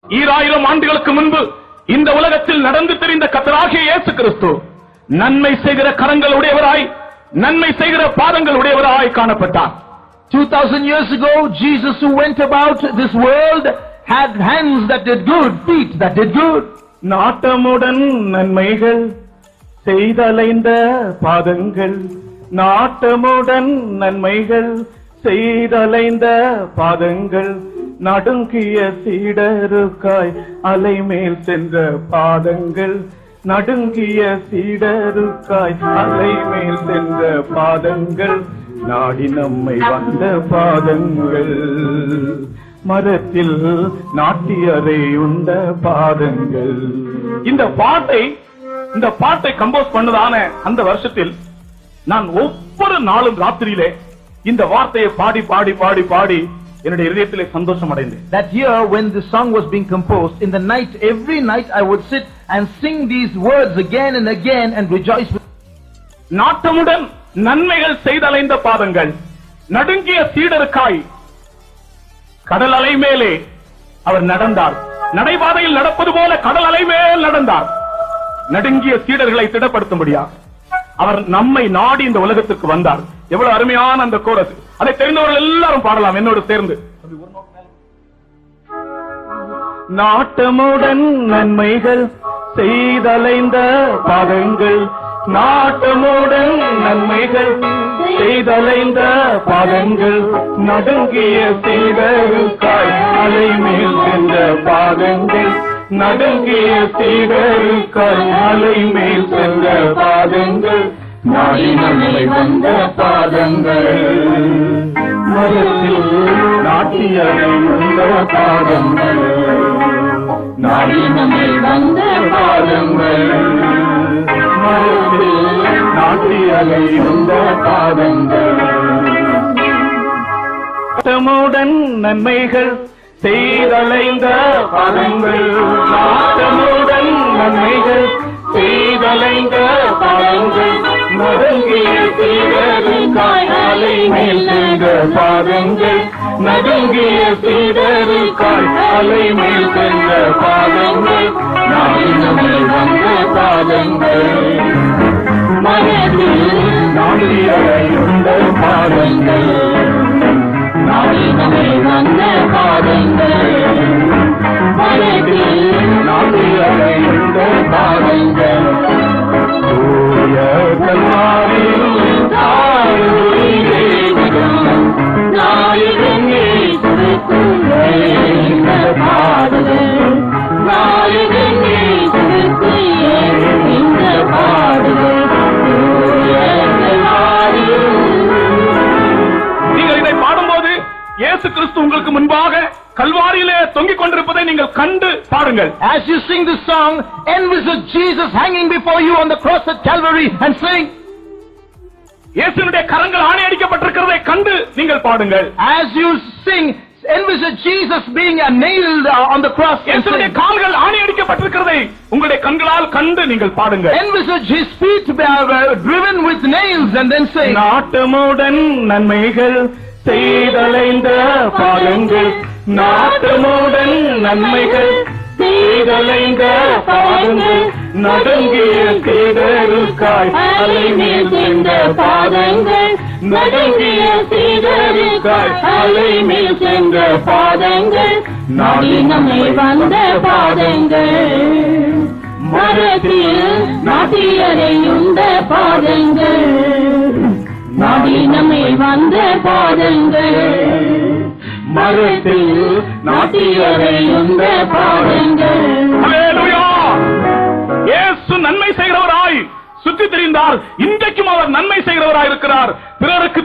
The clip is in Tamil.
2000 ஆண்டுகளுக்கு முன்பு இந்த உலகத்தில் நடந்து தெரிந்த கர்த்தராகிய இயேசு கிறிஸ்து நன்மை செய்கிற கரங்கள் உடையவராய், நன்மை செய்கிற பாதங்கள் உடையவராய் காணப்பட்டார். 2000 years ago, Jesus who went about this world had hands that did good, feet that did good. நாட்டமுடன் நன்மைகள் செய்தலைந்த பாதங்கள், நாட்டமுடன் நன்மைகள் செய்தலைந்த பாதங்கள், நடுங்கிய சீடருக்காய் அலைமேல் சென்ற பாதங்கள், நடுங்கிய சீடருக்காய் அலைமேல் சென்ற பாதங்கள், நாடி நம்மை வந்த பாதங்கள், மரத்தில் நாட்டியரை உண்ட பாதங்கள். இந்த பாட்டை கம்போஸ் பண்ணதான அந்த வருஷத்தில் நான் ஒவ்வொரு நாளும் ராத்திரியிலே இந்த வார்த்தையை பாடி பாடி பாடி பாடி என்னுடைய இதயத்திலே சந்தோஷம் அடைந்தேன். That year when the song was being composed, in the night, every night I would sit and sing these words again and again and rejoice with. நாட்டமுடன் நன்மைகள் செய்தலைந்த பாதங்கள், நடுங்கிய சீடருக்காய் கடல் அலை மேலே அவர் நடந்தார். நடைபாதையில் நடப்பது போல கடல் அலை மேல் நடந்தார். நடுங்கிய சீடர்களை திடப்படுத்தும்படியாக அவர் நம்மை நாடி இந்த உலகத்துக்கு வந்தார். எவ்வளவு அருமையான அந்த கோரஸ்! அதை தெரிந்தவர்கள் எல்லாரும் பாடலாம் என்னோடு சேர்ந்து. நாட்டமுடன் நன்மைகள் செய்தலைந்த பாதங்கள், நாட்டமுடன் நன்மைகள் செய்தலைந்த பாதங்கள், நடுங்கிய சீடருக்காய் அலைமேல் சென்ற பாதங்கள், நடுங்கிய சீடருக்காய் அலைமேல் சென்ற பாதங்கள், நாடி நம்மை வந்த பாதங்கள், மரத்தில் நாட்டியரை வந்த பாதங்கள், நாடி நம்மை வந்த பாதங்கள், மரத்தில் நாட்டியரை வந்த பாதங்கள். நாட்டமுடன் நன்மைகள் செய்தலைந்த பாதங்கள், நாட்டமுடன் நன்மைகள் செய்தலைந்த பாதங்கள், நடுங்கிய சீடருக்காய் அலைமேல் சென்ற பாதங்கள், நடுங்கிய சீடருக்காய் அலைமேல் சென்ற பாதங்கள், நாடி நம்மை வந்த பாதங்கள், மனதில் நாட்டியரை உண்ட பாதங்கள், நாடி நம்மை வந்த பாதங்கள், மனதில் நாட்டியரை உண்ட பாதங்கள், தூய கல்வாரியில் தாழ்வுயிரே விடும் நாயகன் இயேசுவுக்குள்ளே இந்த பாடுகள், நாயகன் இயேசுவுக்குள்ளே இந்த பாடுகள், தூய கல்வாரியில். நீங்கள் இதை பாடும்போது இயேசு கிறிஸ்து உங்களுக்கு முன்பாக கல்வாரியிலே தொங்கிக் கொண்டிருப்பதை நீங்கள் கண்டு பாருங்கள். As you sing this song, envisage Jesus hanging before you on the cross at Calvary and sing. இயேசுவினுடைய கரங்கள் ஆணையடிக்கப்பட்டிருக்கிறதை கண்டு நீங்கள் பாடுங்கள். As you sing, envisage Jesus being nailed on the cross and இயேசுவினுடைய sing. கால்கள் ஆணையடிக்கப்பட்டிருக்கிறதை உங்களுடைய கண்களால் கண்டு நீங்கள் பாடுங்கள். Envisage his feet driven with nails and then sing. நாட்டமுடன் நன்மைகள் செய்தலைந்த பாதங்கள், நாட்டமுடன் நன்மைகள் செய்தலைந்த பாதங்கள், நடுங்கிய சீடருக்காய் அலைமேல் சென்ற பாதங்கள், நடுங்கிய சீடருக்காய் அலைமேல் சென்ற பாதங்கள், நாடி நம்மை வந்த பாதங்கள், மரத்தில் நாட்டியரை உண்ட பாதங்கள், நாடி நம்மை வந்த பாதங்கள், மரத்தில் நாட்டியரை உண்ட பாதங்கள். ஹல்லேலூயா! இயேசு நன்மை செய்கிறவராய் சுற்றி திரிந்தார். இன்றைக்கும் அவர் நன்மை செய்கிறவராய் இருக்கிறார். பிறருக்கு